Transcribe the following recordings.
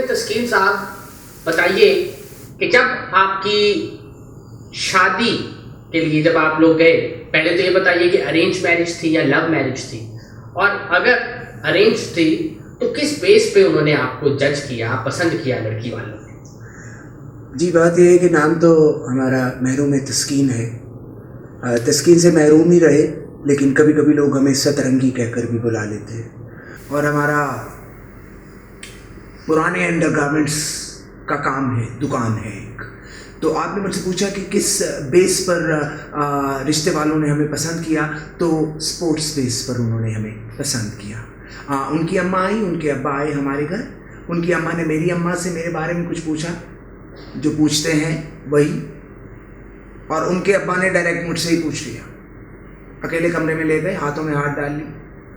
में तस्कीन साहब बताइए कि जब आपकी शादी के लिए जब आप लोग गए, पहले तो ये बताइए कि अरेंज मैरिज थी या लव मैरिज थी, और अगर अरेंज थी तो किस बेस पे उन्होंने आपको जज किया, पसंद किया लड़की वालों ने? जी, बात यह है कि नाम तो हमारा महरूम तस्कीन है। तस्कीन से महरूम ही रहे, लेकिन कभी कभी लोग हमें सतरंगी कहकर भी बुला लेते हैं। और हमारा पुराने अंडरगारमेंट्स का काम है, दुकान है एक। तो आपने मुझसे पूछा कि किस बेस पर रिश्ते वालों ने हमें पसंद किया, तो स्पोर्ट्स बेस पर उन्होंने हमें पसंद किया। उनकी अम्मा आई, उनके अब्बा आए हमारे घर। उनकी अम्मा ने मेरी अम्मा से मेरे बारे में कुछ पूछा, जो पूछते हैं वही, और उनके अब्बा ने डायरेक्ट मुझसे ही पूछ लिया। अकेले कमरे में ले गए, हाथों में हाथ डाल ली,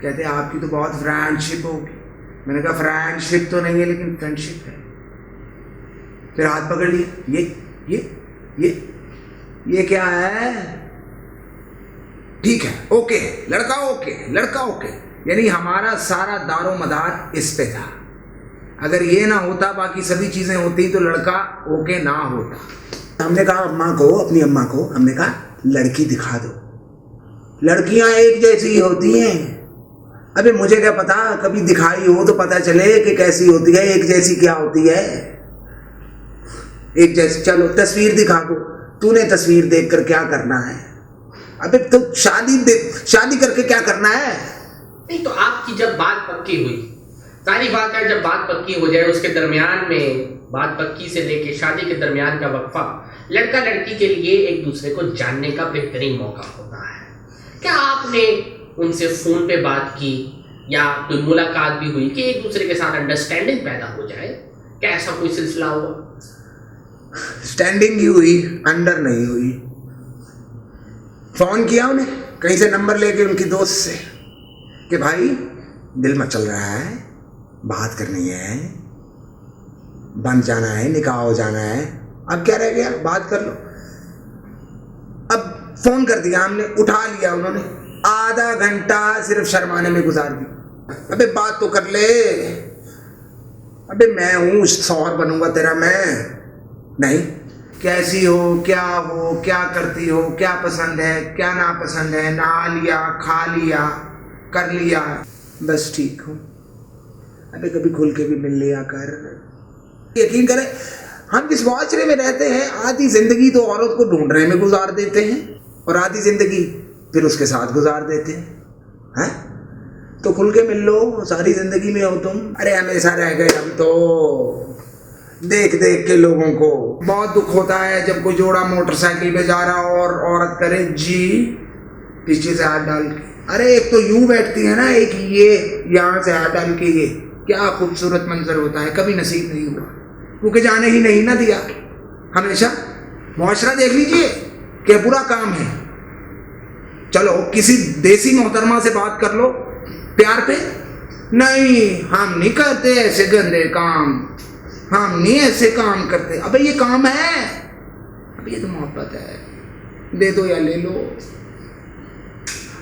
कहते आपकी तो बहुत फ्रेंडशिप होगी। मैंने कहा फ्रेंडशिप तो नहीं है, लेकिन फ्रेंडशिप है। फिर हाथ पकड़ लिया, ये क्या है? ठीक है, ओके, लड़का ओके। यानी हमारा सारा दारो मदार इस पे था। अगर ये ना होता, बाकी सभी चीजें होती, तो लड़का ओके ना होता। हमने कहा अपनी अम्मा को हमने कहा लड़की दिखा दो। लड़कियां एक जैसी होती हैं। अबे मुझे क्या पता, कभी दिखाई हो तो पता चले कि कैसी होती है। एक जैसी क्या होती है? एक जैसी, चलो तस्वीर दिखा दो। तूने तस्वीर देखकर क्या करना है? अबे तो शादी करके क्या करना है? नहीं तो आपकी जब बात पक्की हुई, सारी बात है, जब बात पक्की हो जाए उसके दरमियान में, बात पक्की से लेके शादी के दरमियान का वक्फा लड़का लड़की के लिए एक दूसरे को जानने का बेहतरीन मौका होता है। क्या आपने उनसे फोन पे बात की या कोई मुलाकात भी हुई कि एक दूसरे के साथ अंडरस्टैंडिंग पैदा हो जाए? क्या ऐसा कोई सिलसिला हुआ? स्टैंडिंग ही हुई, अंडर नहीं हुई। फोन किया उन्हें, कहीं से नंबर लेके उनकी दोस्त से, कि भाई दिल मचल रहा है, बात करनी है, बन जाना है, निकाह हो जाना है, अब क्या रह गया, बात कर लो। अब फोन कर दिया हमने, उठा लिया उन्होंने, आधा घंटा सिर्फ शर्माने में गुजार दिया। अबे बात तो कर ले। अबे मैं हूं, शौहर बनूंगा तेरा मैं? नहीं। कैसी हो, क्या करती हो, क्या पसंद है, क्या नापसंद है, नहा लिया, खा लिया, कर लिया, बस ठीक हूँ। अबे कभी खुल के भी मिल लिया कर। यकीन करें, हम जिस माशरे में रहते हैं, आधी जिंदगी तो औरत को ढूंढने में गुजार देते हैं और आधी जिंदगी फिर उसके साथ गुजार देते हैं। तो खुल के मिल लो, सारी जिंदगी में हो तुम। अरे हमेशा रह गए हम तो। देख के लोगों को बहुत दुख होता है जब कोई जोड़ा मोटरसाइकिल पे जा रहा और औरत करे जी पीछे से हाथ डाल के। अरे एक तो यूं बैठती है ना, एक ये यहाँ से हाथ डाल के, ये क्या खूबसूरत मंजर होता है। कभी नसीब नहीं हुआ, क्योंकि जाने ही नहीं ना दिया। हमेशा मुआशरा देख लीजिए क्या बुरा काम है। चलो किसी देसी मोहतरमा से बात कर लो प्यार पे, नहीं हम नहीं करते ऐसे गंदे काम, हम नहीं ऐसे काम करते। अबे ये काम है, अब ये तो मोहब्बत है, दे दो या ले लो।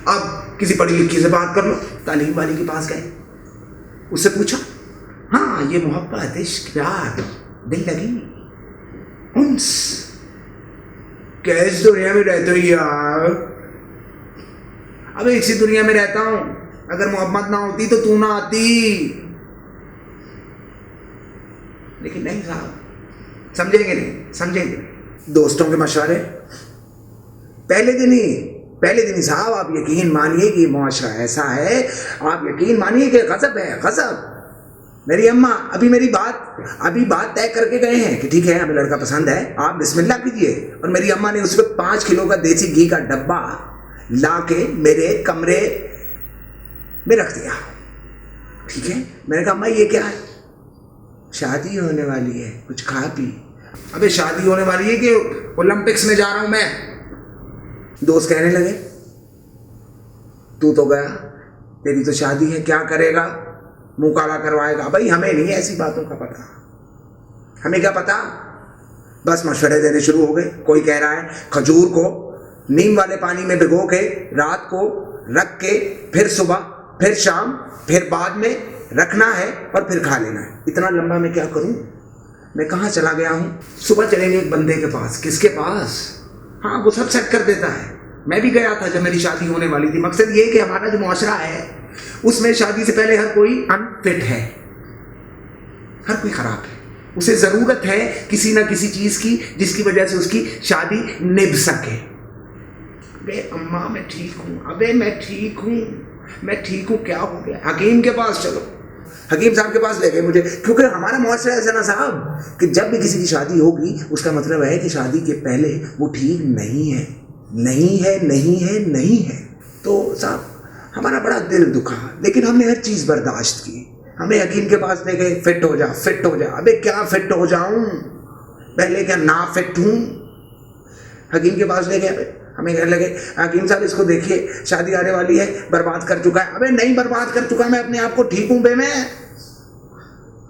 अब किसी पढ़ी लिखी से बात कर लो, तालीम वाली के पास गए, उससे पूछा, हाँ ये मोहब्बत, इश्क, प्यार, दिल लगी, उन्स, क्या इस दुनिया में रहते हो यार? अबे इसी दुनिया में रहता हूं, अगर मोहब्बत ना होती तो तू ना आती। लेकिन नहीं साहब, समझेंगे नहीं। दोस्तों के मशवरे पहले दिन ही साहब, आप यकीन मानिए कि मुआशरा ऐसा है, आप यकीन मानिए कि गजब है, गजब। मेरी अम्मा अभी बात तय करके गए हैं कि ठीक है हमें लड़का पसंद है, आप बिस्मिल्लाह कीजिए। और मेरी अम्मा ने उस वक्त 5 किलो का देसी घी का डब्बा ला के मेरे कमरे में रख दिया। ठीक है, मैंने कहा अम्मा ये क्या है? शादी होने वाली है, कुछ खा पी। अबे शादी होने वाली है कि ओलंपिक्स में जा रहा हूं मैं? दोस्त कहने लगे तू तो गया, तेरी तो शादी है, क्या करेगा, मुंह काला करवाएगा। भाई हमें नहीं ऐसी बातों का पता, हमें क्या पता। बस मशवरे देने शुरू हो गए। कोई कह रहा है खजूर को नीम वाले पानी में भिगो के रात को रख के, फिर सुबह, फिर शाम, फिर बाद में रखना है और फिर खा लेना है। इतना लंबा मैं क्या करूं? मैं कहाँ चला गया हूँ? सुबह चलेंगे एक बंदे के पास। किसके पास? हाँ, वो सब सेट कर देता है। मैं भी गया था जब मेरी शादी होने वाली थी। मकसद ये कि हमारा जो मुआशरा है उसमें शादी से पहले हर कोई अनफिट है, हर कोई खराब है। उसे ज़रूरत है किसी ना किसी चीज़ की जिसकी वजह से उसकी शादी निभ सके। अबे अम्मा मैं ठीक हूँ, अबे मैं ठीक हूँ, मैं ठीक हूँ, क्या हो गया? हकीम के पास चलो। हकीम साहब के पास ले गए मुझे, क्योंकि हमारा मुआशरा ऐसा ना साहब कि जब भी किसी की शादी होगी उसका मतलब है कि शादी के पहले वो ठीक नहीं है, नहीं है, नहीं है, नहीं है। तो साहब हमारा बड़ा दिल दुखा, लेकिन हमने हर चीज़ बर्दाश्त की। हमें हकीम के पास ले गए, फिट हो जा, फिट हो जा। अबे क्या फिट हो जाऊं? पहले क्या ना फिट हूं? हकीम के पास ले गए, हमें कहने लगे हकीम साहब इसको देखिए, शादी आने वाली है, बर्बाद कर चुका है। अबे नहीं बर्बाद कर चुका, मैं अपने आप को ठीक हूं बे। मैं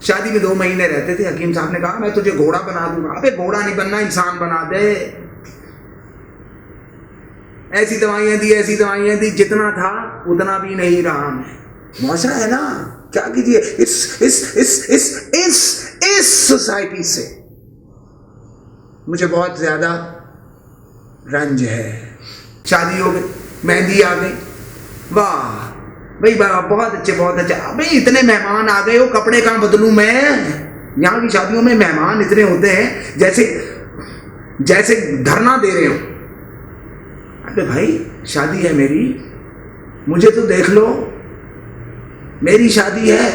शादी में 2 महीने रहते थे। हकीम साहब ने कहा मैं तुझे घोड़ा बना दूंगा। अबे घोड़ा नहीं बनना, इंसान बना दे। ऐसी दवाइयां दी, ऐसी दवाइयां दी, जितना था उतना भी नहीं रहा। मैं मुआशरा है ना, क्या कीजिए। इस सोसाइटी से मुझे बहुत ज्यादा रंज है। शादी हो गई, मेहंदी आ गई, वाह भाई वाह, बहुत अच्छे, बहुत अच्छा। अबे इतने मेहमान आ गए हो, कपड़े कहाँ बदलूं मैं? यहाँ की शादियों में मेहमान इतने होते हैं जैसे धरना दे रहे हो। अबे भाई शादी है मेरी, मुझे तो देख लो, मेरी शादी है।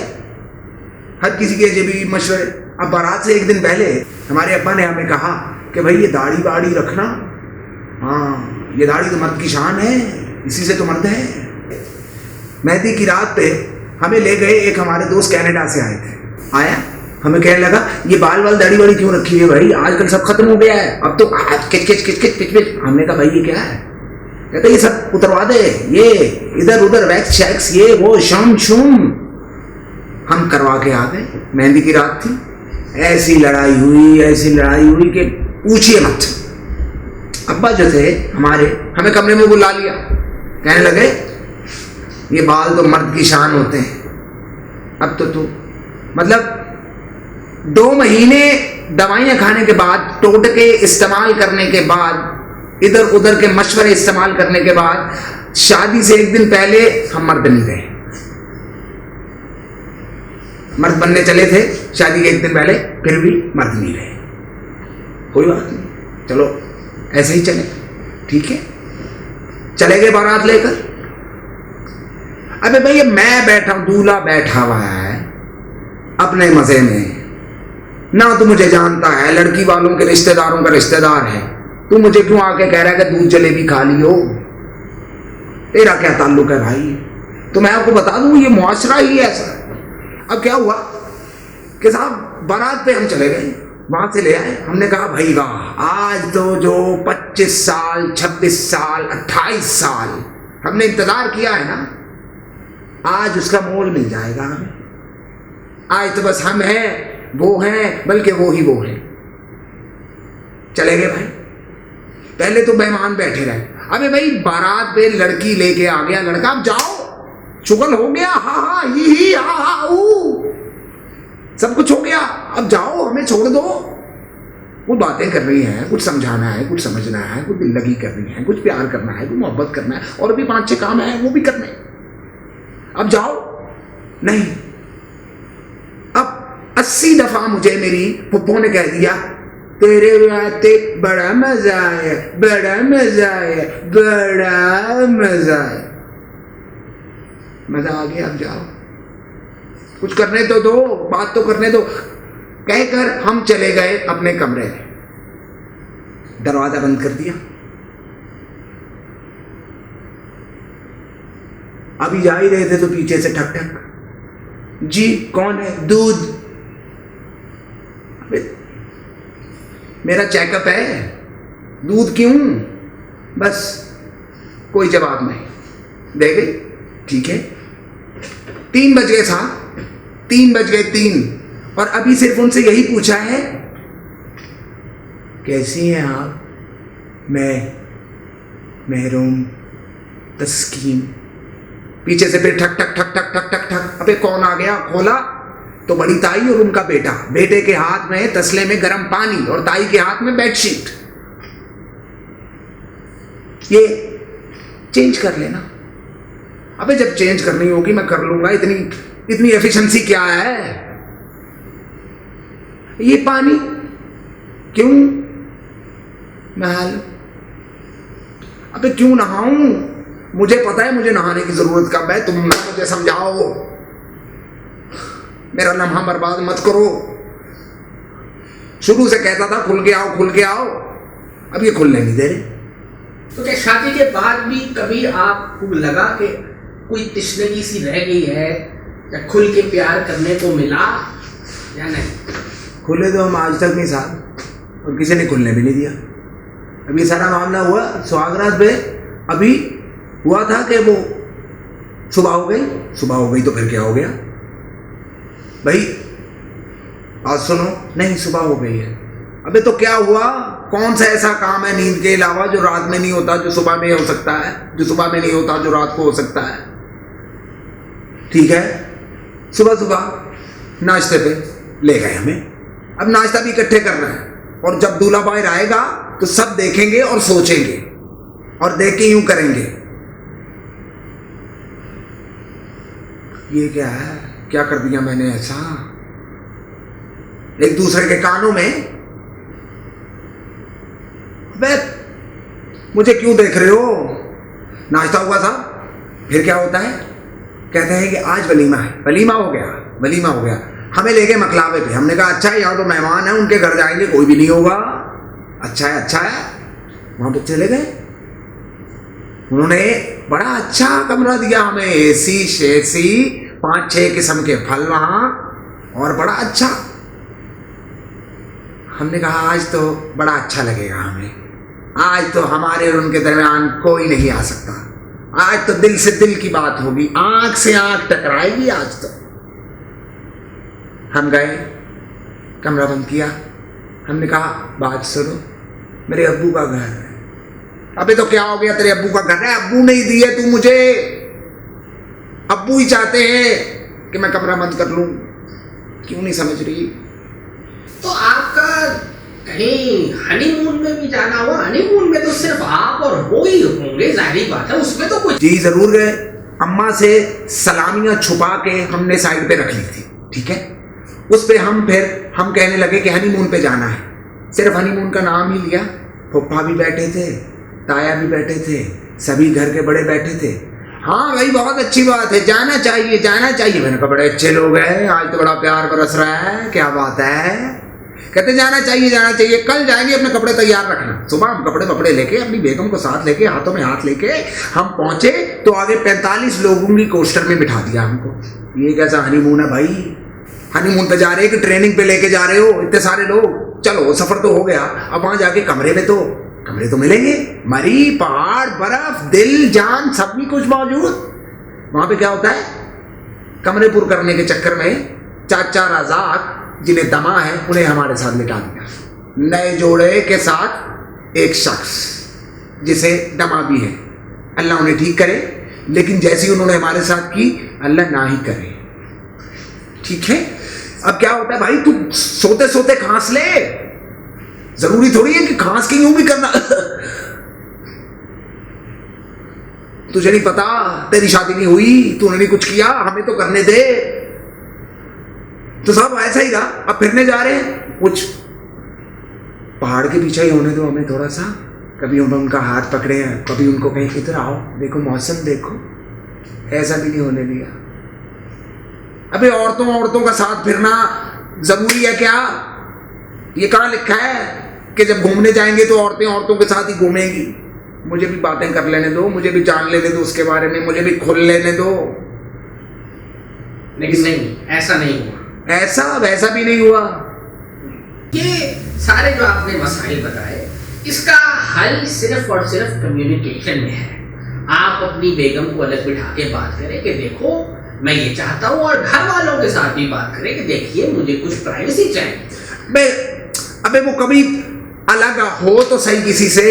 हर किसी के जब मशवरे। अब बारात से एक दिन पहले हमारे अब्बा ने हमें कहा कि भाई ये दाढ़ी वाड़ी रखना, हाँ ये दाढ़ी तो मर्द की शान है, इसी से तो मर्द है। मेहंदी की रात पे हमें ले गए, एक हमारे दोस्त कनाडा से आए थे। आया, हमें कहने लगा ये बाल वाल दाढ़ी वाड़ी क्यों रखी है भाई, आजकल सब खत्म हो गया है, अब तो किच किच किच किच पिच पिच। हमने कहा भाई ये क्या है? कहते ये सब उतरवा दे, ये इधर उधर वैक्स शैक्स, ये वो शम शुम। हम करवा के आ गए। मेहंदी की रात थी, ऐसी लड़ाई हुई कि पूछिए मत। अब्बा जो थे हमारे, हमें कमरे में बुला लिया, कहने लगे ये बाल तो मर्द की शान होते हैं। अब तो तू मतलब 2 महीने दवाइयां खाने के बाद, टोटके इस्तेमाल करने के बाद, इधर उधर के मशवरे इस्तेमाल करने के बाद, शादी से एक दिन पहले हम मर्द नहीं रहे। मर्द बनने चले थे शादी के एक दिन पहले, फिर भी मर्द नहीं रहे। कोई बात नहीं, चलो ऐसे ही चले, ठीक है। चले गए बारात लेकर। अबे भाई मैं बैठा, दूल्हा बैठा हुआ है अपने मजे में, ना तो मुझे जानता है, लड़की वालों के रिश्तेदारों का रिश्तेदार है। तू मुझे क्यों आके कह रहा है कि दूध जलेबी खा लियो? तेरा क्या ताल्लुक है भाई? तो मैं आपको बता दूं ये मुआशरा ही ऐसा। अब क्या हुआ कि साहब बारात पे हम चले गए, वहां से ले आए। हमने कहा भाई वाह, आज तो जो 25 साल 26 साल 28 साल हमने इंतजार किया है ना, आज उसका मोल मिल जाएगा हमें। आज तो बस हम हैं, वो हैं, बल्कि वो ही वो हैं। चले गए भाई। पहले तो मेहमान बैठे रहे। अबे भाई बारात पे लड़की लेके आ गया लड़का, अब जाओ, शुगल हो गया, हा हा ही हा हा ऊ, सब कुछ हो गया, अब जाओ, हमें छोड़ दो। वो बातें कर रही हैं, कुछ समझाना है, कुछ समझना है, कुछ दिल लगी करनी है, कुछ प्यार करना है, कुछ मोहब्बत करना है, और भी 5-6 काम है वो भी करने। अब जाओ, नहीं। अब 80 दफा मुझे मेरी पुप्पो ने कह दिया तेरे आते बड़ा मजा है, बड़ा मजा है, बड़ा मजा है। मजा आ गया, अब जाओ, कुछ करने तो दो, बात तो करने दो। कहकर हम चले गए अपने कमरे में, दरवाजा बंद कर दिया। अभी जा ही रहे थे तो पीछे से ठक ठक, जी कौन है? दूध। मेरा चेकअप है, दूध क्यों? बस कोई जवाब नहीं। दे गई, ठीक है। 3 बज गए था, 3 बज गए 3, और अभी सिर्फ उनसे यही पूछा है कैसी हैं आप? मैं महरूम तस्कीन पीछे से फिर ठक ठक ठक ठक ठक ठक ठक। अबे कौन आ गया? खोला तो बड़ी ताई और उनका बेटा। बेटे के हाथ में तसले में गर्म पानी और ताई के हाथ में बेडशीट। ये चेंज कर लेना। अबे जब चेंज करनी होगी मैं कर लूंगा, इतनी एफिशिएंसी क्या है? ये पानी क्यों नहा लो? अबे क्यों नहाऊं? मुझे पता है मुझे नहाने की जरूरत कब है। तुम ना मुझे समझाओ, मेरा लम्हा बर्बाद मत करो। शुरू से कहता था खुल के आओ खुल के आओ, अब ये खुलने नहीं दे रहे। तो क्या शादी के बाद भी कभी आपको लगा कि कोई तिश्नगी सी रह गई है या खुल के प्यार करने को मिला या नहीं? खुले तो हम आज तक नहीं साहब, और किसी ने खुलने भी नहीं दिया। अभी सारा मामला हुआ सुहागरात पे, अभी हुआ था कि वो सुबह हो गई तो फिर क्या हो गया भाई? आज सुनो, नहीं सुबह हो गई है। अबे तो क्या हुआ? कौन सा ऐसा काम है नींद के अलावा जो रात में नहीं होता, जो सुबह में हो सकता है, जो सुबह में नहीं होता जो रात को हो सकता है? ठीक है, सुबह सुबह नाश्ते पे ले गए हमें। अब नाश्ता भी इकट्ठे करना है, और जब दूल्हा बाहर आएगा तो सब देखेंगे और सोचेंगे, और देख के यूं करेंगे, ये क्या है, क्या कर दिया मैंने ऐसा? एक दूसरे के कानों में, बे मुझे क्यों देख रहे हो? नाश्ता हुआ था, फिर क्या होता है? कहते हैं कि आज वलीमा है। वलीमा हो गया। हमें ले गए मकलावे पे। हमने कहा अच्छा है, यहाँ तो मेहमान है, उनके घर जाएंगे, कोई भी नहीं होगा। अच्छा है। वहां पे चले गए, उन्होंने बड़ा अच्छा कमरा दिया हमें, एसी शेसी, 5-6 किस्म के फल वहां, और बड़ा अच्छा। हमने कहा आज तो बड़ा अच्छा लगेगा हमें, आज तो हमारे और उनके दरमियान कोई नहीं आ सकता, आज तो दिल से दिल की बात होगी, आंख से आंख टकराएगी आज तो। हम गए, कमरा बंद किया, हमने कहा बात सुनो, मेरे अब्बू का घर है। अबे तो क्या हो गया, तेरे अब्बू का घर है? अब्बू नहीं दिए तू मुझे, अब्बू ही चाहते हैं कि मैं कमरा बंद कर लूं। क्यों नहीं समझ रही? तो आपका कहीं हनीमून में भी जाना हुआ? हनीमून में तो सिर्फ आप और वो ही होंगे, जाहिर बात है, उसमें तो कुछ। जी जरूर गए। अम्मा से सलामियां छुपा के हमने साइड पे रख ली थी, ठीक है। उस पे हम कहने लगे कि हनीमून पे जाना है। सिर्फ हनीमून का नाम ही लिया, फुफ्फा भी बैठे थे, ताया भी बैठे थे, सभी घर के बड़े बैठे थे। हाँ भाई बहुत अच्छी बात है, जाना चाहिए। मैंने कहा बड़े अच्छे लोग हैं, आज तो बड़ा प्यार बरस रहा है, क्या बात है? कहते जाना चाहिए, कल जाएंगे, अपने कपड़े तैयार रखना। सुबह हम कपड़े वपड़े लेके, अपनी बेगम को साथ लेके, हाथों में हाथ लेके हम पहुंचे तो आगे 45 लोगों की कोस्टर में बिठा दिया हमको। ये कैसा हनीमून है भाई? हनीमून पे जा रहे हैं कि ट्रेनिंग पे लेके जा रहे हो इतने सारे लोग? चलो सफर तो हो गया, अब वहां जाके कमरे तो मिलेंगे, मरी पहाड़ बर्फ दिल जान सब भी कुछ मौजूद। वहां पे क्या होता है, कमरे पूर करने के चक्कर में चाचा रज़ाक जिन्हें दमा है उन्हें हमारे साथ लिटा दिया, नए जोड़े के साथ एक शख्स जिसे दमा भी है। अल्लाह उन्हें ठीक करे, लेकिन जैसी उन्होंने हमारे साथ की अल्लाह ना ही करे, ठीक है। अब क्या होता है भाई, तू सोते सोते खांस ले, जरूरी थोड़ी है कि खांस के यूं भी करना। तुझे नहीं पता, तेरी शादी नहीं हुई, तूने नहीं कुछ किया, हमें तो करने दे। तो सब ऐसा ही रहा। अब फिरने जा रहे हैं, कुछ पहाड़ के पीछे ही होने दो हमें थोड़ा सा। कभी हम उनका हाथ पकड़े हैं, कभी उनको कहीं इधर आओ, देखो मौसम देखो, ऐसा भी नहीं होने दिया। अबे औरतों का साथ फिरना जरूरी है क्या? ये कहाँ लिखा है कि जब घूमने जाएंगे तो औरतों के साथ ही घूमेंगी? मुझे भी बातें कर लेने दो, मुझे भी जान लेने दो उसके बारे में, मुझे भी खुल लेने दो। लेकिन नहीं, ऐसा नहीं हुआ, ऐसा वैसा भी नहीं हुआ। ये सारे जो आपने मसाइल बताए, इसका हल सिर्फ और सिर्फ कम्युनिकेशन में है। आप अपनी बेगम को अलग बिठा के बात करें कि देखो मैं ये चाहता हूँ, और घर वालों के साथ भी बात करें कि देखिए मुझे कुछ प्राइवेसी चाहिए। अबे वो कभी अलग हो तो सही किसी से।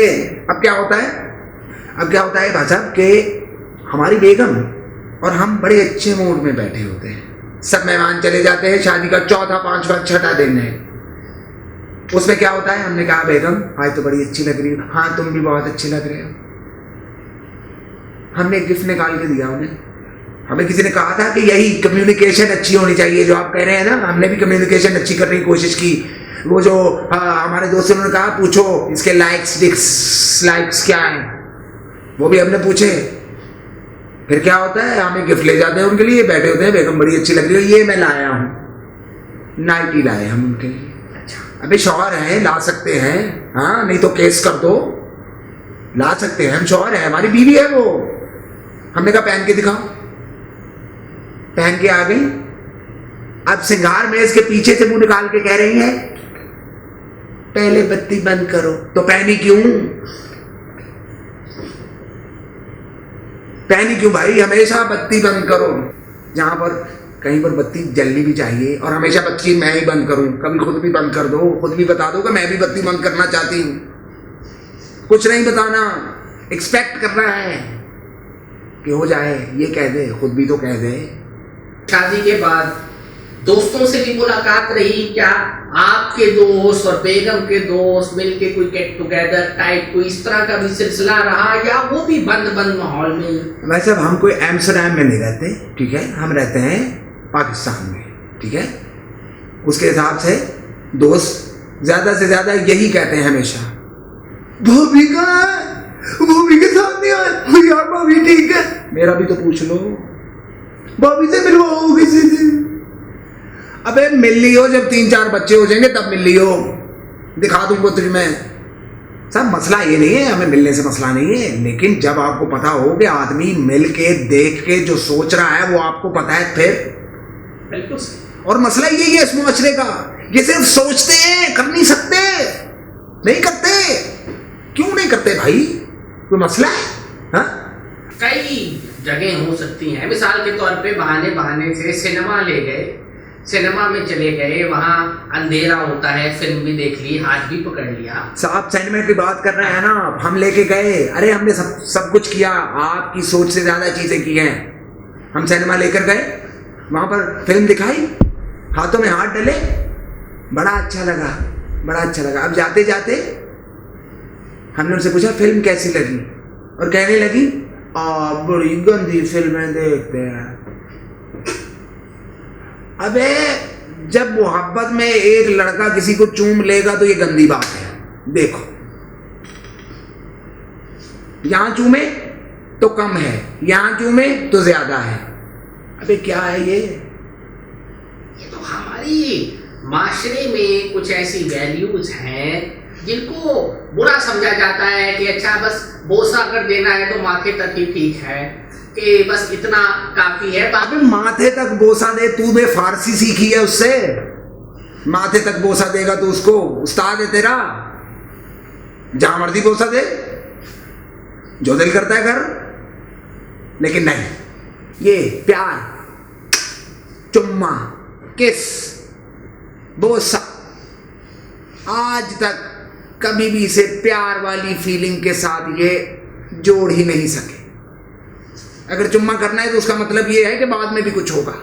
अब क्या होता है भाई साहब कि हमारी बेगम और हम बड़े अच्छे मूड में बैठे होते हैं, सब मेहमान चले जाते हैं, शादी का चौथा पांचवा छठा दिन है, उसमें क्या होता है, हमने कहा बेगम आज तो बड़ी अच्छी लग रही हो, हाँ तुम भी बहुत अच्छे लग रहे हो, हमने गिफ्ट निकाल के दिया उन्हें। हमें किसी ने कहा था कि यही कम्युनिकेशन अच्छी होनी चाहिए, जो आप कह रहे हैं ना, हमने भी कम्युनिकेशन अच्छी करने की कोशिश की। वो जो हमारे दोस्तों ने कहा पूछो इसके लाइक्स डिसलाइक्स क्या हैं, वो भी हमने पूछे। फिर क्या होता है, हमें गिफ्ट ले जाते हैं उनके लिए, बैठे होते हैं, बेगम बड़ी अच्छी लग रही है, ये मैं लाया हूँ, नाइटी लाए हम उनके लिए। अबे शौहर है, ला सकते हैं, हाँ नहीं तो केस कर दो, ला सकते हैं, हम शौहर है, हमारी बीवी है वो। हमने कहा पहन के दिखाओ, पहन के आ गई। अब सिंगार में इसके पीछे से मुंह निकाल के कह रही है पहले बत्ती बंद करो, तो पहनी क्यों, पहनी क्यों भाई, हमेशा बत्ती बंद करो, जहां पर कहीं पर बत्ती जलनी भी चाहिए, और हमेशा बत्ती मैं ही बंद करूं, कभी खुद भी बंद कर दो, खुद भी बता दो कि मैं भी बत्ती बंद करना चाहती हूं, कुछ नहीं बताना, एक्सपेक्ट करना है कि हो जाए, ये कह दे, खुद भी तो कह दे। शादी के बाद दोस्तों से भी मुलाकात रही क्या, आपके दोस्त और बेगम के दोस्त मिलके कोई गेट टुगेदर टाइप कोई इस तरह का भी सिलसिला रहा, या वो भी बंद बंद माहौल में? वैसे अब हम कोई एम्स्टरडैम में नहीं रहते, ठीक है, हम रहते हैं पाकिस्तान में, ठीक है, उसके हिसाब से दोस्त ज्यादा से ज्यादा यही कहते हैं हमेशा, भाभी कहाँ है, भाभी के साथ नहीं आए यार, भाभी ठीक है, मेरा भी तो पूछ लो, भाभी से मिलवाओ किसी से। अबे मिल लियो, जब 3-4 बच्चे हो जाएंगे तब मिल लियो, दिखा दूंगा तुम्हें, सब मसला ये नहीं है, हमें मिलने से मसला नहीं है, लेकिन जब आपको पता हो कि आदमी मिल के देख के जो सोच रहा है वो आपको पता है, फिर बिल्कुल। और मसला यही है इस मुआशरे का, ये सिर्फ सोचते हैं, कर नहीं सकते, नहीं करते, क्यों नहीं करते भाई, कोई मसला है? हाँ, कई जगह हो सकती हैं, मिसाल के तौर पे बहाने बहाने से सिनेमा ले गए, सिनेमा में चले गए, वहाँ अंधेरा होता है, फिल्म भी देख ली, हाथ भी पकड़ लिया। साहब सिनेमा की बात कर रहे हैं ना, हम लेके गए, अरे हमने सब कुछ किया, आपकी सोच से ज्यादा चीजें की हैं। हम सिनेमा लेकर गए, वहाँ पर फिल्म दिखाई, हाथों में हाथ डले, बड़ा अच्छा लगा, बड़ा अच्छा लगा। अब जाते जाते हमने उनसे पूछा फिल्म कैसी लगी, और कहने लगी बड़ी गंदी फिल्में देखते हैं। अबे जब मोहब्बत में एक लड़का किसी को चूम लेगा तो ये गंदी बात है, देखो यहां चूमे तो कम है, यहां चूमे तो ज्यादा है। अबे क्या है ये तो हमारी माशरे में कुछ ऐसी वैल्यूज हैं जिनको बुरा समझा जाता है कि अच्छा बस बोसा कर देना है तो माथे तक ही ठीक है, कि बस इतना काफी है। अबे माथे तक बोसा दे, तूने फारसी सीखी है उससे, माथे तक बोसा देगा तो उसको उस्ताद है तेरा, जहां मर्जी बोसा दे, जो दिल करता है कर, लेकिन नहीं, ये प्यार, चुम्मा, किस, बोसा, आज तक कभी भी इसे प्यार वाली फीलिंग के साथ ये जोड़ ही नहीं सके। अगर चुम्मा करना है तो उसका मतलब ये है कि बाद में भी कुछ होगा।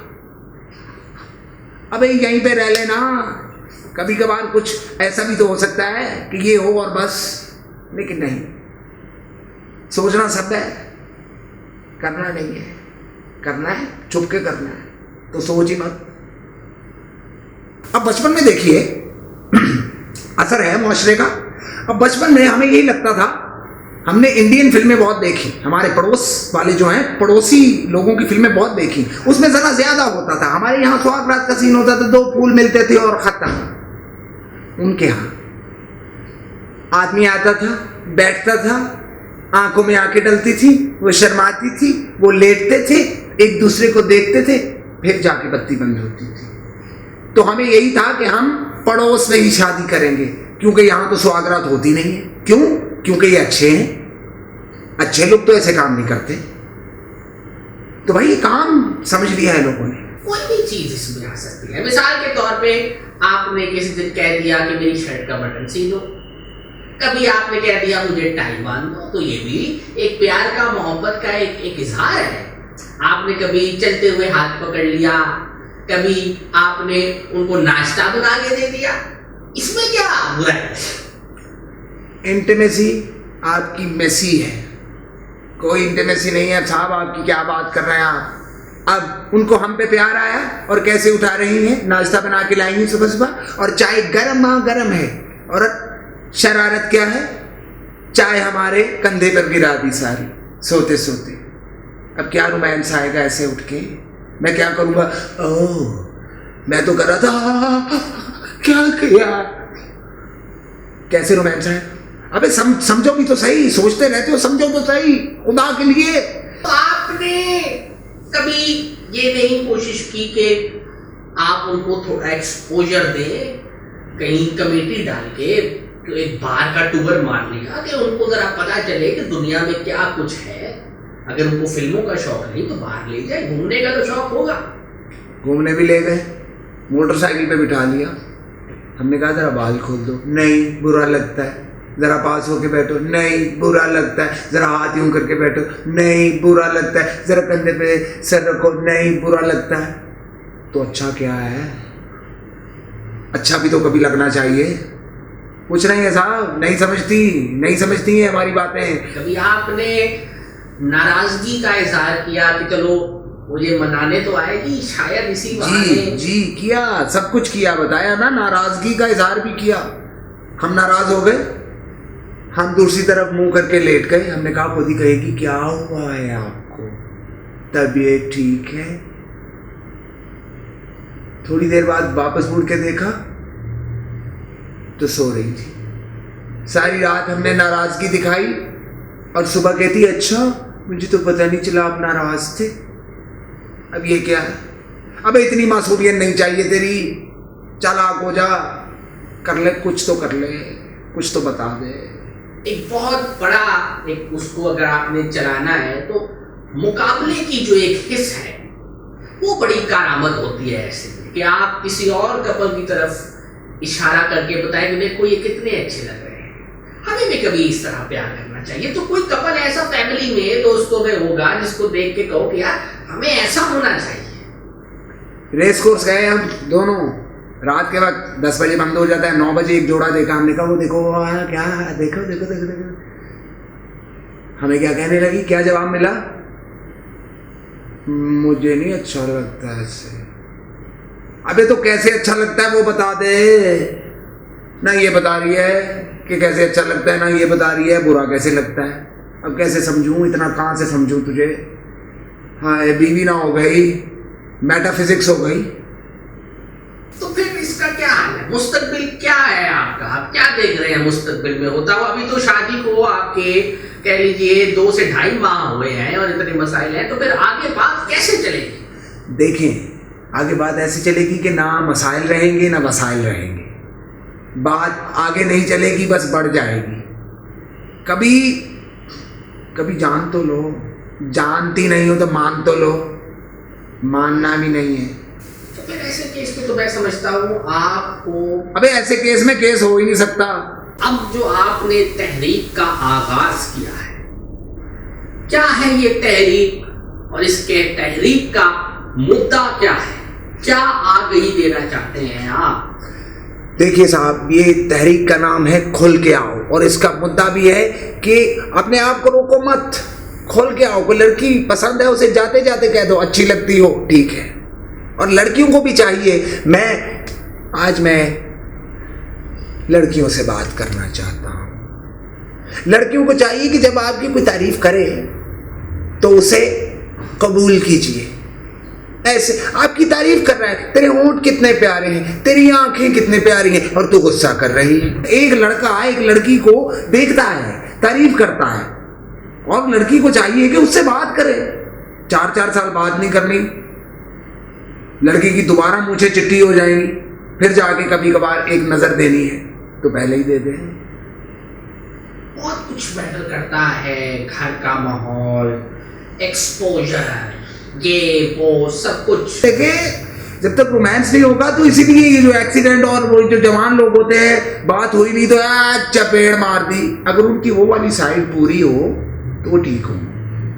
अबे यहीं पे रह लेना, कभी कभार कुछ ऐसा भी तो हो सकता है कि ये हो और बस, लेकिन नहीं, सोचना सब है, करना नहीं है, करना है छुप के करना है, तो सोच ही मत। अब बचपन में देखिए असर है मुआशरे का। अब बचपन में हमें यही लगता था, हमने इंडियन फिल्में बहुत देखी, हमारे पड़ोस वाले जो हैं पड़ोसी लोगों की फिल्में बहुत देखी, उसमें ज़रा ज़्यादा होता था। हमारे यहाँ सुहागरात का सीन होता था, 2 फूल मिलते थे और ख़त्म। उनके यहाँ आदमी आता था, बैठता था, आंखों में आंखें डलती थी, वो शर्माती थी, वो लेटते थे, एक दूसरे को देखते थे, फिर जाके बत्ती बंद होती थी। तो हमें यही था कि हम पड़ोस में ही शादी करेंगे, क्योंकि यहाँ तो सुहागरात होती नहीं है। क्यों? क्योंकि ये अच्छे हैं, अच्छे लोग तो ऐसे काम नहीं करते। तो भाई ये काम समझ लिया है लोगों ने। कोई भी चीज इसमें आ सकती है। मिसाल के तौर पे आपने किसी दिन कह दिया कि मेरी शर्ट का बटन सी लो, कभी आपने कह दिया मुझे टाई बांध दो, तो ये भी एक प्यार का, मोहब्बत का एक इजहार है। आपने कभी चलते हुए हाथ पकड़ लिया, कभी आपने उनको नाश्ता बना के दे दिया, इसमें क्या बुरा है? इंटीमेसी आपकी मेसी है, कोई इंटीमेसी नहीं है साहब। आपकी क्या बात कर रहे हैं आप? अब उनको हम पे प्यार आया और कैसे उठा रही हैं, नाश्ता बना के लाएंगी सुबह सुबह और चाय गरम है। और शरारत क्या है, चाय हमारे कंधे पर गिरा दी सारी सोते सोते। अब क्या रोमांस आएगा ऐसे उठ के? मैं क्या करूँगा? ओह मैं तो कर रहा था, क्या किया? कैसे रोमांस है? अबे समझो भी तो सही, सोचते रहते हो, समझो तो सही खुदा के लिए। तो आपने कभी ये नहीं कोशिश की कि आप उनको थोड़ा एक्सपोजर दें, कहीं कमेटी डाल के एक बार का टूर मार लिया कि उनको जरा पता चले कि दुनिया में क्या कुछ है। अगर उनको फिल्मों का शौक नहीं तो बाहर ले जाए, घूमने का तो शौक होगा। घूमने भी ले गए, मोटरसाइकिल पे बिठा लिया, हमने कहा जरा बाल खोल दो, नहीं बुरा लगता है। जरा पास होके बैठो, नहीं बुरा लगता है। जरा हाथ यूं करके बैठो, नहीं बुरा लगता है। जरा कंधे पे सर रखो, नहीं बुरा लगता है। तो अच्छा क्या है? अच्छा भी तो कभी लगना चाहिए। कुछ नहीं है साहब, नहीं समझती है हमारी बातें। कभी आपने नाराजगी का इजहार किया कि चलो मुझे मनाने तो आएगी, शायद इसी बहाने? जी किया, सब कुछ किया, बताया ना, नाराजगी का इजहार भी किया। हम नाराज हो गए, हम दूसरी तरफ मुंह करके लेट गए। हमने कहा खुद ही कहेगी क्या हुआ है आपको, तबीयत ठीक है? थोड़ी देर बाद वापस मुड़ के देखा तो सो रही थी। सारी रात हमने नाराजगी दिखाई और सुबह कहती अच्छा मुझे तो पता नहीं चला आप नाराज थे। अब ये क्या है? अबे इतनी मासूमियत नहीं चाहिए तेरी, चालाक हो जा, कर ले कुछ तो, कर ले कुछ तो बता दे। एक बहुत बड़ा एक उसको अगर आपने चलाना है तो मुकाबले की जो एक हिस्स है वो बड़ी कारामद होती है। ऐसे कि आप किसी और कपल की तरफ इशारा करके बताएं कि देखो ये कितने अच्छे लग रहे हैं, हमें भी कभी इस तरह प्यार करना चाहिए। तो कोई कपल ऐसा फैमिली में दोस्तों में होगा जिसको देख के कहो कि यार हमें ऐसा होना चाहिए। रेस कोर्स गए हम दोनों, रात के वक्त 10 बजे बंद हो जाता है, 9 बजे एक जोड़ा देखा। हमने कहा वो देखो क्या, देखो देखो देखो देखो। हमें क्या कहने लगी, क्या जवाब मिला? मुझे नहीं अच्छा लगता ऐसे। अबे तो कैसे अच्छा लगता है वो बता दे ना। ये बता रही है कि कैसे अच्छा लगता है, ना ये बता रही है बुरा कैसे लगता है। अब कैसे समझूं, इतना कहाँ से समझूं तुझे? हाँ बीवी ना हो गई, मेटाफिजिक्स हो गई। तो फिर इसका क्या हाल है? मुस्तकबिल क्या है आपका? आप क्या देख रहे हैं मुस्तकबिल में होता हुआ? अभी तो शादी को आपके कह लीजिए 2 से 2.5 माह हुए हैं और इतने मसाइल हैं, तो फिर आगे बात कैसे चलेगी? देखें आगे बात ऐसे चलेगी कि ना मसाइल रहेंगे ना वसाइल रहेंगे। बात आगे नहीं चलेगी, बस बढ़ जाएगी। कभी जान तो लो, जानती नहीं हो तो मान तो लो, मानना भी नहीं है। तो फिर ऐसे केस में तो मैं समझता हूँ आपको, अबे ऐसे केस में केस हो ही नहीं सकता। अब जो आपने तहरीक का आगाज किया है, क्या है ये तहरीक और इसके तहरीक का मुद्दा क्या है? क्या आगाही देना चाहते हैं आप? देखिए साहब, ये तहरीक का नाम है खुल के आओ, और इसका मुद्दा भी है कि अपने आप को रोको मत, खुल के आओ। कोई लड़की पसंद है उसे जाते जाते कह दो अच्छी लगती हो, ठीक है। और लड़कियों को भी चाहिए, आज मैं लड़कियों से बात करना चाहता हूं। लड़कियों को चाहिए कि जब आपकी कोई तारीफ करे तो उसे कबूल कीजिए। ऐसे आपकी तारीफ कर रहा है, तेरे होंठ कितने प्यारे हैं, तेरी आंखें कितने प्यारी हैं, और तू गुस्सा कर रही है। एक लड़का एक लड़की को देखता है, तारीफ करता है, और लड़की को चाहिए कि उससे बात करे। 4-4 साल बात नहीं करनी, लड़की की दोबारा मूछें चिट्ठी हो जाएंगी, फिर जाके कभी कभार एक नजर देनी है तो पहले ही दे दे। बहुत कुछ मैटर करता है, घर का माहौल, एक्सपोजर, ये वो सब कुछ। देखिए जब तक रोमांस नहीं होगा तो इसीलिए ये जो एक्सीडेंट और वो जो जवान लोग होते हैं, बात हुई नहीं तो चपेड़ मार दी। अगर उनकी वो वाली साइड पूरी हो तो वो ठीक हो,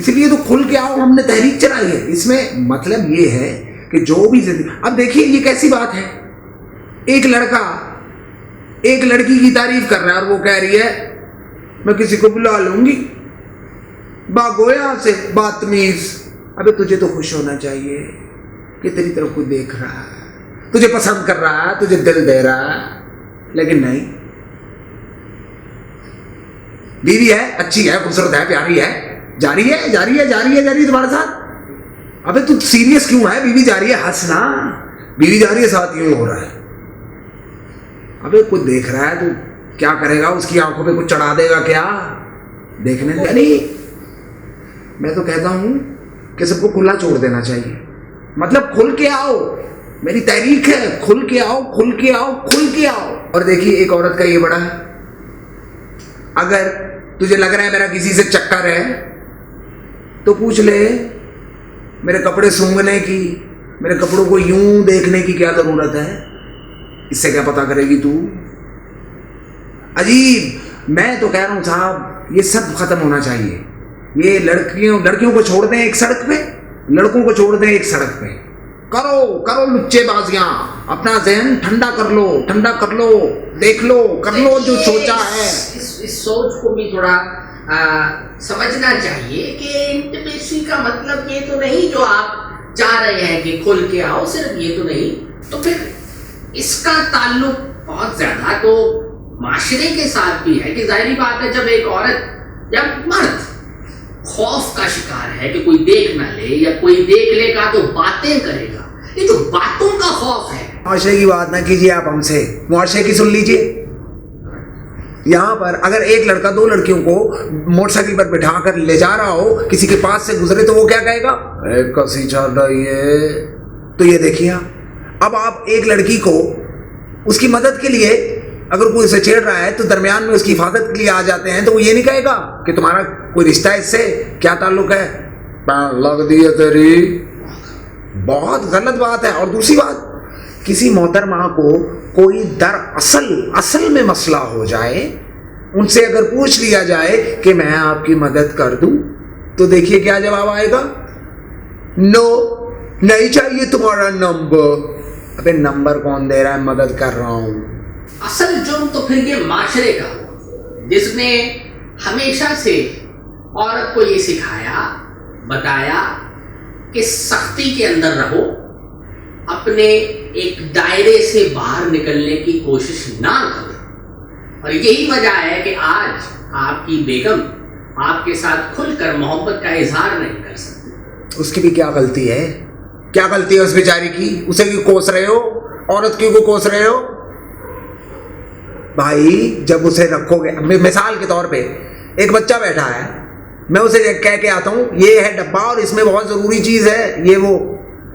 इसलिए तो खुल के आओ हमने तहरीक चलाई है। इसमें मतलब ये है कि जो भी अब देखिए ये कैसी बात है, एक लड़का एक लड़की की तारीफ कर रहा है और वो कह रही है मैं किसी को बुला लूंगी, भागो यहां से बदतमीज। अबे तुझे तो खुश होना चाहिए कि तेरी तरफ कोई देख रहा है, तुझे पसंद कर रहा है, तुझे दिल दे रहा है, लेकिन नहीं। बीवी है, अच्छी है, खूबसूरत है, प्यारी है, जा रही है तुम्हारे साथ। अबे तू सीरियस क्यों है? बीवी जा रही है, हंसना, बीवी जा रही है, साथ यूं हो रहा है। अबे कोई देख रहा है, तू क्या करेगा? उसकी आंखों पे कुछ चढ़ा देगा क्या? देखने दे। नहीं, मैं तो कहता हूं कि सबको खुला छोड़ देना चाहिए। मतलब खुल के आओ, मेरी तहरीक है, खुल के आओ, खुल के आओ, खुल के आओ। और देखिए एक औरत का ये बड़ा है, अगर तुझे लग रहा है मेरा किसी से चक्कर है तो पूछ ले, मेरे कपड़े सूंघने की, मेरे कपड़ों को यूं देखने की क्या जरूरत है? इससे क्या पता करेगी तू? अजीब। मैं तो कह रहा हूं साहब ये सब खत्म होना चाहिए। ये लड़कियों को छोड़ दें एक सड़क पे, लड़कों को छोड़ दें एक सड़क पे। करो लुच्चेबाजियां, अपना जहन ठंडा कर लो, देख लो, कर लो जो सोचा है। इस सोच को भी थोड़ा समझना चाहिए कि इंटीमेसी का मतलब ये तो नहीं जो आप चाह रहे हैं कि खुल के आओ, सिर्फ ये तो नहीं। तो फिर इसका ताल्लुक बहुत ज्यादा तो माशरे के साथ भी है कि जाहिर बात है जब एक औरत या मर्द खौफ का शिकार है कि कोई देख ना ले या कोई देख लेगा तो बातें करेगा, ये जो बातों का खौफ है। मुआशरे की बात ना कीजिए आप हमसे, मुआशरे की सुन लीजिए। यहाँ पर अगर एक लड़का दो लड़कियों को मोटरसाइकिल पर बिठा कर ले जा रहा हो, किसी के पास से गुजरे तो वो क्या कहेगा? कसी चल रही है। तो ये देखिए, अब आप एक लड़की को उसकी मदद के लिए अगर कोई उसे छेड़ रहा है तो दरमियान में उसकी हिफाजत के लिए आ जाते हैं, तो वो ये नहीं कहेगा कि तुम्हारा कोई रिश्ता है इससे, क्या ताल्लुक है, लग दी है तेरी। बहुत गलत बात है। और दूसरी बात, किसी मोहतरमा को कोई असल में मसला हो जाए, उनसे अगर पूछ लिया जाए कि मैं आपकी मदद कर दूं, तो देखिए क्या जवाब आएगा? नो, नहीं चाहिए तुम्हारा नंबर। अबे नंबर कौन दे रहा है? मदद कर रहा हूं। असल जुर्म तो फिर ये माशरे का हुआ, जिसने हमेशा से औरत को ये सिखाया, बताया कि सख्ती के अंदर रहो, अपने एक दायरे से बाहर निकलने की कोशिश ना करो। और यही वजह है कि आज आपकी बेगम आपके साथ खुलकर मोहब्बत का इजहार नहीं कर सकती। उसकी भी क्या गलती है? क्या गलती है उस बेचारी की? उसे क्यों कोस रहे हो? औरत क्यों कोस रहे हो? भाई जब उसे रखोगे, मिसाल के तौर पे एक बच्चा बैठा है, मैं उसे कह के आता हूं ये है डब्बा और इसमें बहुत जरूरी चीज है, ये वो,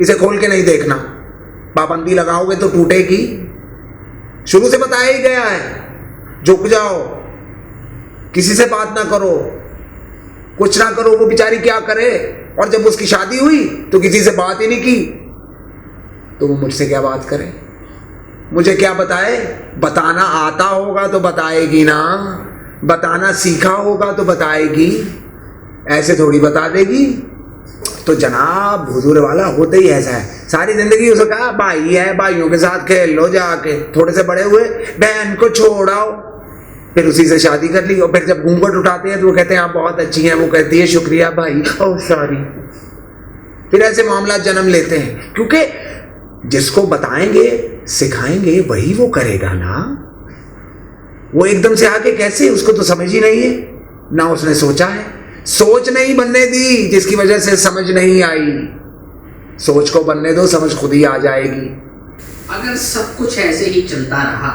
इसे खोल के नहीं देखना, पाबंदी लगाओगे तो टूटेगी। शुरू से बताया ही गया है, झुक जाओ, किसी से बात ना करो, कुछ ना करो। वो बेचारी क्या करे? और जब उसकी शादी हुई तो किसी से बात ही नहीं की, तो वो मुझसे क्या बात करे, मुझे क्या बताए? बताना आता होगा तो बताएगी ना, बताना सीखा होगा तो बताएगी, ऐसे थोड़ी बता देगी। तो जनाब हुजूर वाला होता ही ऐसा है, सारी जिंदगी उसे कहा भाई है, भाइयों के साथ खेल लो जाके, थोड़े से बड़े हुए बहन को छोड़ाओ, फिर उसी से शादी कर ली। और फिर जब घूंघट उठाते हैं तो वो कहते हैं आप बहुत अच्छी हैं, वो कहती है शुक्रिया भाई, ओह सॉरी। फिर ऐसे मामला जन्म लेते हैं, क्योंकि जिसको बताएंगे सिखाएंगे वही वो करेगा ना। वो एकदम से आके कैसे? उसको तो समझ ही नहीं है, ना उसने सोचा है, सोच नहीं बनने दी, जिसकी वजह से समझ नहीं आई। सोच को बनने दो, समझ खुद ही आ जाएगी। अगर सब कुछ ऐसे ही चलता रहा,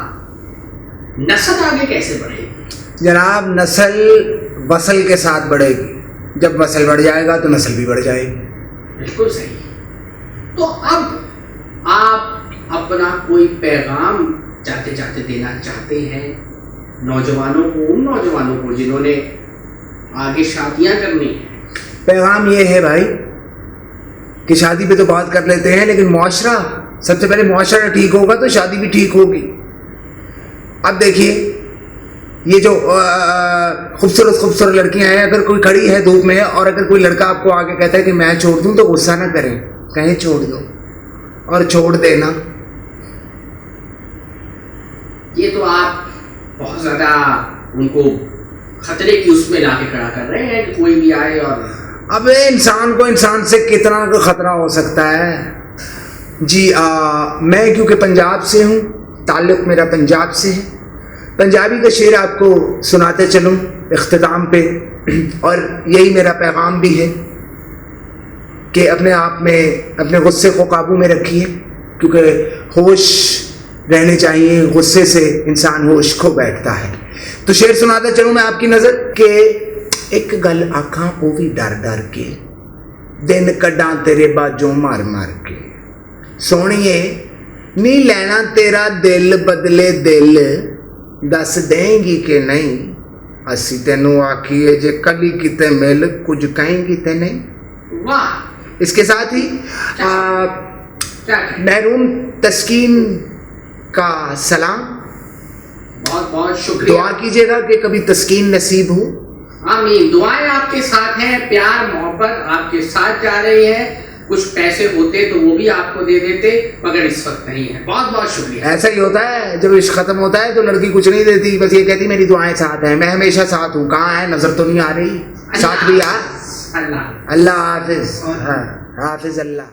नस्ल आगे कैसे बढ़ेगी? जनाब नस्ल वसल के साथ बढ़ेगी, जब वसल बढ़ जाएगा तो नस्ल भी बढ़ जाएगी। बिल्कुल सही। तो अब आप अपना कोई पैगाम जाते जाते देना चाहते हैं नौजवानों को, उन नौजवानों को जिन्होंने आगे शादियां करनी है? पैगाम ये है भाई कि शादी पे तो बात कर लेते हैं, लेकिन मुआशरा, सबसे पहले मुआशरा ठीक होगा तो शादी भी ठीक होगी। अब देखिए ये जो खूबसूरत खूबसूरत लड़कियां हैं, अगर कोई खड़ी है धूप में और अगर कोई लड़का आपको आके कहता है कि मैं छोड़ दूं, तो गुस्सा ना करें, कहें छोड़ दो और छोड़ देना। ये तो आप बहुत ज्यादा उनको खतरे की उसमें लाके खड़ा कर रहे हैं कि कोई भी आए और अब इंसान को इंसान से कितना खतरा हो सकता है जी। मैं क्योंकि पंजाब से हूँ, ताल्लुक़ मेरा पंजाब से है, पंजाबी का शेर आपको सुनाते चलूँ इख्तिताम पे, और यही मेरा पैगाम भी है कि अपने आप में अपने गुस्से को काबू में रखिए, क्योंकि होश रहने चाहिए, गुस्से से इंसान होश खो बैठता है। तो शेर सुनाते चलूँ मैं आपकी नज़र के एक गल आखां वो भी डर डर के, दिन कड्डां तेरे बाजों मार मार के, सोहणीए नी लैना तेरा दिल बदले दिल, दस देंगी कि नहीं, असी तेनू आखिए जे कली किते मिल, कुछ कहेंगी ते नहीं। वाह। इसके साथ ही महरून तस्कीन का सलाम, बहुत बहुत शुक्रिया। दुआ कीजिएगा कि कभी तस्कीन नसीब हो। आमीन। दुआएं आपके साथ हैं, प्यार मोहब्बत आपके साथ जा रही है। कुछ पैसे होते तो वो भी आपको दे देते, मगर इस वक्त नहीं है। बहुत बहुत शुक्रिया। ऐसा ही होता है, जब इश्क खत्म होता है तो लड़की कुछ नहीं देती, बस ये कहती मेरी दुआएं साथ हैं, मैं हमेशा साथ हूँ। कहाँ है, नजर तो नहीं आ रही, साथ भी आ। अल्लाह अल्लाह हाफिज, हाफिज अल्लाह।